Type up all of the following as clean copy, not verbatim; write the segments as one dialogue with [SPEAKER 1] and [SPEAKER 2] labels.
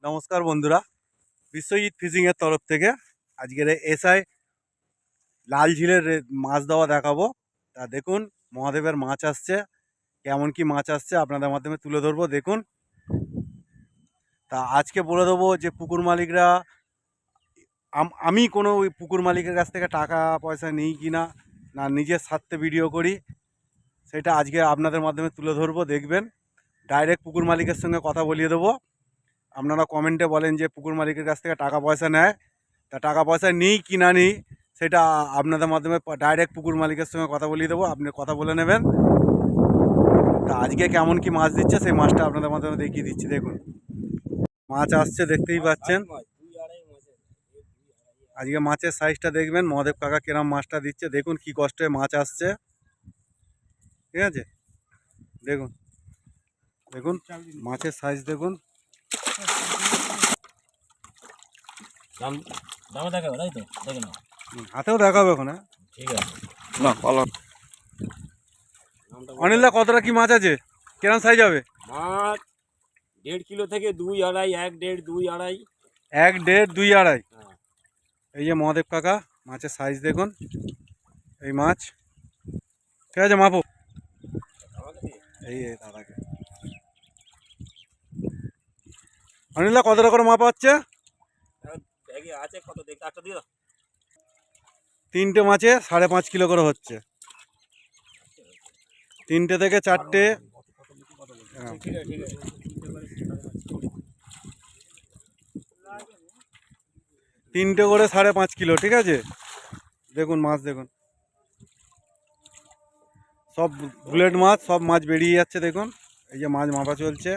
[SPEAKER 1] নমস্কার বন্ধুরা, বিশ্বজিৎ ফিশিংয়ের তরফ থেকে আজকের এসআই লাল ঝিলের মাছ দেওয়া দেখাবো। তা দেখুন, মহাদেবের মাছ আসছে, কেমন কি মাছ আসছে আপনাদের মাধ্যমে তুলে ধরবো। দেখুন, তা আজকে বলে দেবো যে পুকুর মালিকরা, আমি কোনো ওই পুকুর মালিকের কাছ থেকে টাকা পয়সা নিই কি না, না নিজের স্বার্থে ভিডিও করি, সেটা আজকে আপনাদের মাধ্যমে তুলে ধরবো। দেখবেন, ডাইরেক্ট পুকুর মালিকের সঙ্গে কথা বলিয়ে দেবো। আপনারা কমেন্টে বলেন যে পুকুর মালিকের কাছ থেকে টাকা পয়সা নেয়, তা টাকা পয়সা নিই কি না নিই সেটা আপনাদের মাধ্যমে ডাইরেক্ট পুকুর মালিকের সঙ্গে কথা বলিয়ে দেবো, আপনি কথা বলে নেবেন। তা আজকে কেমন কি মাছ দিচ্ছে সেই মাছটা আপনাদের মাধ্যমে দেখিয়ে দিচ্ছি। দেখুন, মাছ আসছে, দেখতেই পাচ্ছেন। আজকে মাছের সাইজটা দেখবেন, মহাদেব কাকা কেরাম মাছটা দিচ্ছে। দেখুন কি কষ্টে মাছ আসছে, ঠিক আছে। দেখুন দেখুন মাছের সাইজ দেখুন। হাতেও দেখাবে ওখানে, ঠিক আছে না। অনিলদা, কতটা কি মাছ আছে, কেরম সাইজ হবে?
[SPEAKER 2] মাছ 1.5 কিলো থেকে 2 2.5, 1 1.5 2 2.5,
[SPEAKER 1] 1 1.5 2 2.5।
[SPEAKER 2] হ্যাঁ।
[SPEAKER 1] এই যে মহাদেব কাকা মাছের সাইজ দেখুন, এই মাছ, ঠিক আছে। মাপো এই দাদাকে। অনিলদা, কতটা করে মাপা হচ্ছে?
[SPEAKER 2] ব্যাগে আছে কত দেখতে, একটা দিয়ে দাও।
[SPEAKER 1] 3টে মাছে 5.5 কিলো করে হচ্ছে, 3টে থেকে 4টে।
[SPEAKER 2] ঠিক আছে, ঠিক আছে।
[SPEAKER 1] 3টে করে 5.5 কিলো, ঠিক আছে। দেখুন মাছ দেখুন, সব বুলেট মাছ, সব মাছ বেরিয়ে যাচ্ছে। দেখুন, এই যে মাছ মাপা চলছে।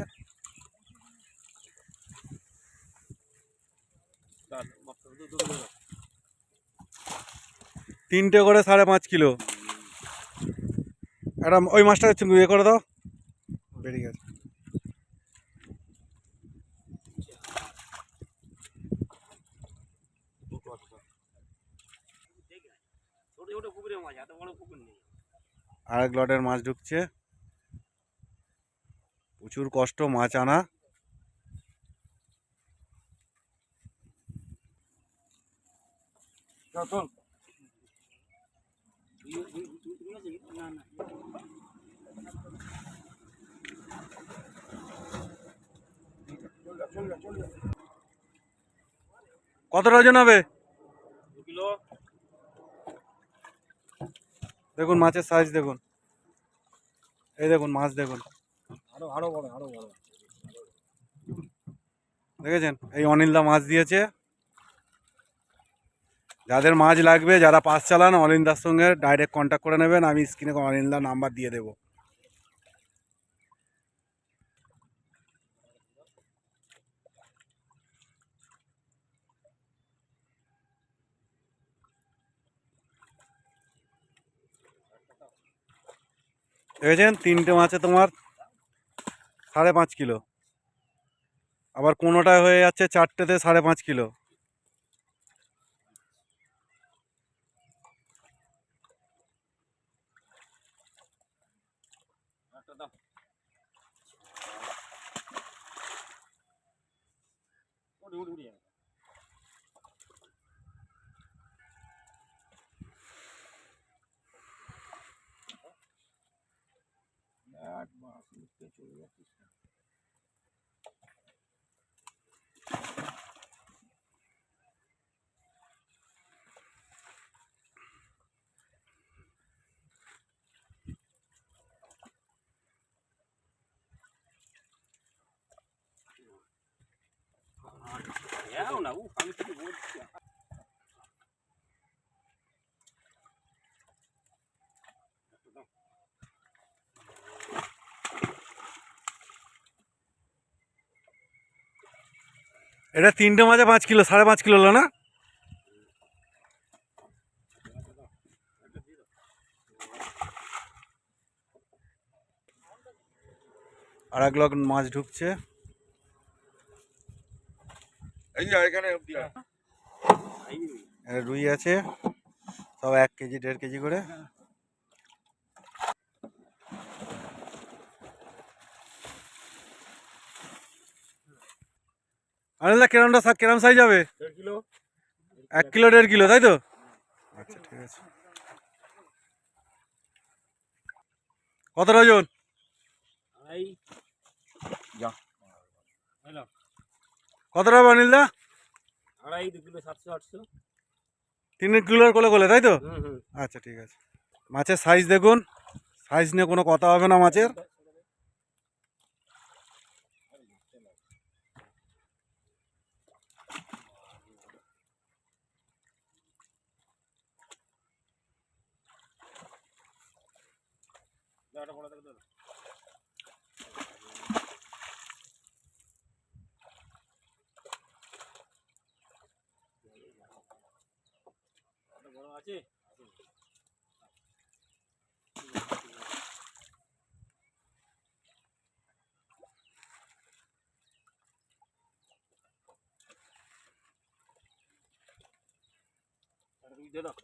[SPEAKER 1] 3টে করে 5.5 কিলো। একটা ওই মাছটা ইয়ে করে দাও, বেরিয়ে গেছে। আরেক লটের মাছ ঢুকছে। প্রচুর কষ্ট মাছ আনা। কতটা ওজন হবে?
[SPEAKER 2] 2 কিলো।
[SPEAKER 1] দেখুন মাছের সাইজ দেখুন, এই দেখুন মাছ দেখুন,
[SPEAKER 2] আরো বড়, আরো বড়।
[SPEAKER 1] দেখেছেন? এই অনিলদা মাছ দিয়েছে। যাদের মাছ লাগবে, যারা পাস চালান, অনিলদার সঙ্গে ডাইরেক্ট কন্ট্যাক্ট করে নেবেন। আমি স্ক্রিনে অনিলদার নাম্বার দিয়ে দেবো। দেখেছেন, 3টে মাছে তোমার 5.5 কিলো। আবার কোনোটায় হয়ে যাচ্ছে 4টেতে 5.5 কিলো।
[SPEAKER 2] একটা দাও। উড়ি উড়ি উড়ি। এক মাছ উঠতে চলে যাচ্ছে। যাও না, আমি কিছু বলছি।
[SPEAKER 1] এটা 3টে মাছে 5 কিলো, 5.5 কিলো হলো না? আর এক লগ মাছ ঢুকছে। এখানে রুই আছে, সব 1 কেজি 1.5 কেজি করে। অনিলদা কিরম সাইজ হবে?
[SPEAKER 2] 1.5 কিলো।
[SPEAKER 1] 1 কিলো 1.5 কিলো, তাই তো? আচ্ছা ঠিক আছে। কত ওজন?
[SPEAKER 2] আড়াই। যা হ্যালো,
[SPEAKER 1] কত হবে অনিলদা?
[SPEAKER 2] আড়াই 2 কিলো 700 800।
[SPEAKER 1] 3 কিলোর কোলে কোলে, তাই তো?
[SPEAKER 2] হুম হুম।
[SPEAKER 1] আচ্ছা ঠিক আছে। মাছের সাইজ দেখুন, সাইজ নিয়ে কোনো কথা হবে না মাছের।
[SPEAKER 2] বড় আছে। তুমি দে দাও।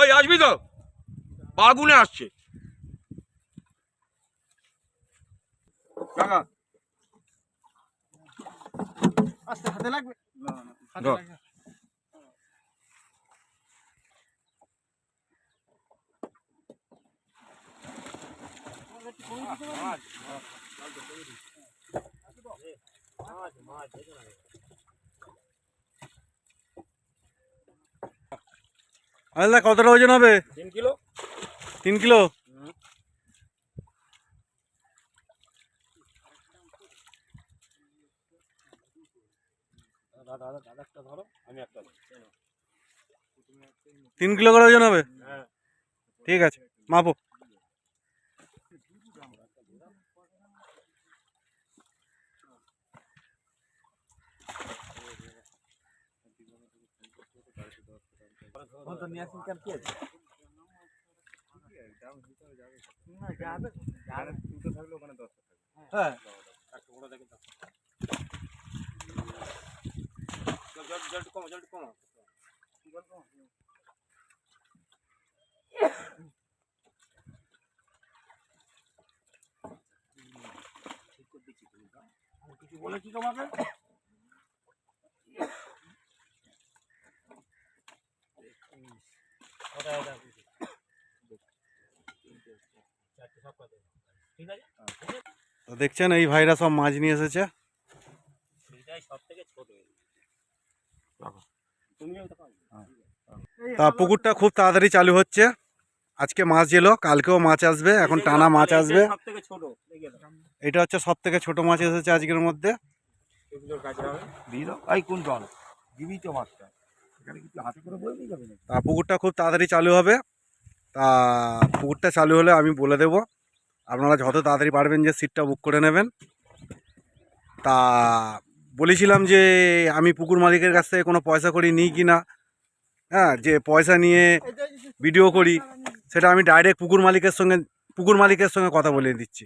[SPEAKER 3] ওই আসবি তো, বাগুনে আসছে কাকা।
[SPEAKER 1] আস্তে হাতে লাগবে।
[SPEAKER 3] ধর।
[SPEAKER 1] অনিলদা কতটা ওজন হবে?
[SPEAKER 2] 3 কিলো।
[SPEAKER 1] 3 কিলো।
[SPEAKER 2] দাদা একটা ধরো, আমি একটা ধরো।
[SPEAKER 1] 3 কিলো করে ওজন হবে।
[SPEAKER 2] হ্যাঁ।
[SPEAKER 1] ঠিক আছে, মাপো। হ্যাঁ,
[SPEAKER 2] একটা বড় দেখে দাও। জল কমা, জল কমা। কিছু বলেছি তোমাকে? ঠিক আছে।
[SPEAKER 1] তো দেখছেন এই ভাইরা সব মাছ নিয়ে এসেছে।
[SPEAKER 2] এটাই সব থেকে ছোট। তুমিও তো পারবে।
[SPEAKER 1] তা পুকুরটা খুব তাড়াতাড়ি চালু হচ্ছে। আজকে মাছ এলো, কালকেও মাছ আসবে, এখন টানা মাছ আসবে।
[SPEAKER 2] সব থেকে ছোট। দেখে দাও।
[SPEAKER 1] এটা হচ্ছে সব থেকে ছোট মাছ এসেছে আজকের মধ্যে।
[SPEAKER 2] এগুলোর কাছে হবে।
[SPEAKER 3] দিয়ে দাও। এই কোন জল দিবি তো মাছটা, এখানে কিছু হাতে করে বলে দিয়ে যাবে না।
[SPEAKER 1] তা পুকুরটা খুব তাড়াতাড়ি চালু হবে। তা পুকুরটা চালু হলে আমি বলে দেব, আপনারা যত তাড়াতাড়ি পারবেন যে সিটটা বুক করে নেবেন। তা বলেছিলাম যে আমি পুকুর মালিকের কাছ থেকে কোনো পয়সা করি নিই কি না, হ্যাঁ, যে পয়সা নিয়ে ভিডিও করি সেটা আমি ডাইরেক্ট পুকুর মালিকের সঙ্গে কথা বলে দিচ্ছি।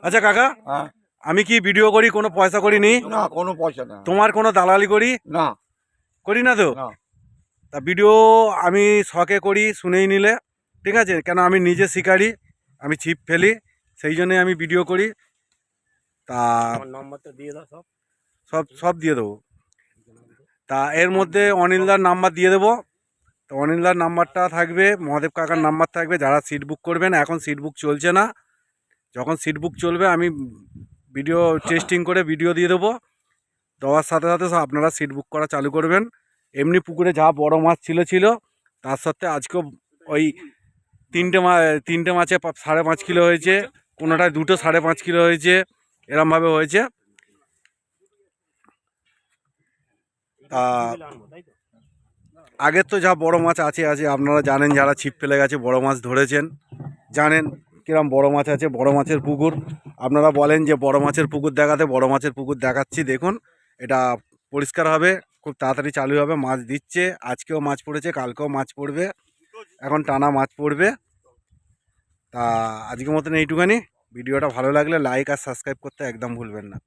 [SPEAKER 1] আচ্ছা কাকা,
[SPEAKER 3] হ্যাঁ,
[SPEAKER 1] আমি কি ভিডিও করি কোনো পয়সা করি নিই?
[SPEAKER 3] না কোনো পয়সা না।
[SPEAKER 1] তোমার কোনো দালালি করি
[SPEAKER 3] না
[SPEAKER 1] করি না তো?
[SPEAKER 3] না।
[SPEAKER 1] তা ভিডিও আমি শখে করি, শুনেই নিলে ঠিক আছে, কেন আমি নিজে শিকারি, আমি ছিপ ফেলি, সেই জন্যই আমি ভিডিও করি। তা
[SPEAKER 2] আমার নম্বরটা দিয়ে দাও সব।
[SPEAKER 1] সব সব দিয়ে দেবো। তা এর মধ্যে অনিলদার নাম্বার দিয়ে দেবো। তো অনিলদার নাম্বারটা থাকবে, মহাদেব কাকার নাম্বার থাকবে, যারা সিট বুক করবেন। এখন সিট বুক চলছে না, যখন সিট বুক চলবে আমি ভিডিও টেস্টিং করে ভিডিও দিয়ে দেবো। দেওয়ার সাথে সাথে সব আপনারা সিট বুক করা চালু করবেন। এমনি পুকুরে যা বড় মাছ ছিল তার সত্ত্বে আজকেও ওই তিনটে মাছে 5.5 কিলো হয়েছে, কোনোটায় 2 5.5 কিলো হয়েছে, এরমভাবে হয়েছে। তা
[SPEAKER 2] তাই তো।
[SPEAKER 1] আগের তো যা বড় মাছ আছে আপনারা জানেন, যারা ছিপ ফেলে গেছে বড় মাছ ধরেছেন জানেন কিরম বড় মাছ আছে। বড় মাছের পুকুর, আপনারা বলেন যে বড় মাছের পুকুর দেখাতে, বড় মাছের পুকুর দেখাচ্ছি। দেখুন এটা পরিষ্কার হবে, খুব তাড়াতাড়ি চালু হবে। মাছ দিচ্ছে, আজকেও মাছ পড়েছে, কালকেও মাছ পড়বে, এখন টানা মাছ পড়বে। তা আজকের মতন এইটুখানি। ভিডিওটা ভালো লাগলে লাইক আর সাবস্ক্রাইব করতে একদম ভুলবেন না।